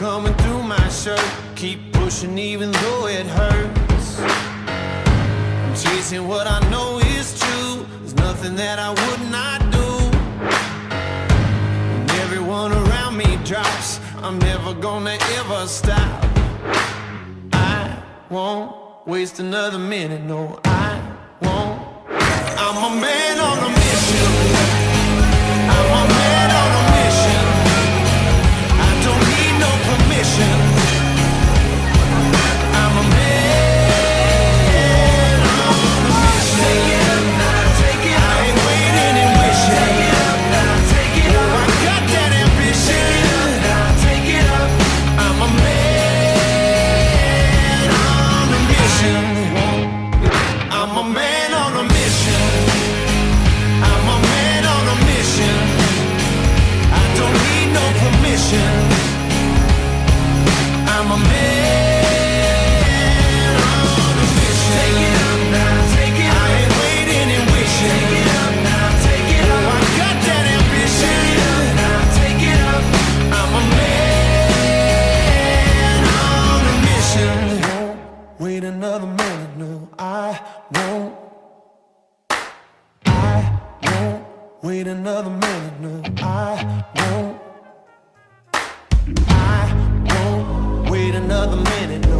coming through my shirt. Keep pushing even though it hurts. I'm chasing what I know is true. There's nothing that I would not do. When everyone around me drops, I'm never gonna ever stop. I won't waste another minute, no, I won't. I'm a man on a mission. I'm a man on a mission. I don't need no permission. I'm a man on a mission. Take it up, now take it up. I ain't waiting and wishing. Take it up, now take it up. I got that ambition. Take it up, now take it up. I'm a man on a mission. I'm a man on a mission. I'm a man on a mission. I don't need no permission. I'm a man on a mission. Take it up, now take it up. I ain't waiting and wishing. Take it up, now take it up. I got that ambition. Take it up, now take it up. I'm a man on a mission. Won't wait another minute, no, I won't. Wait another minute, no, I won't. I won't wait another minute, no.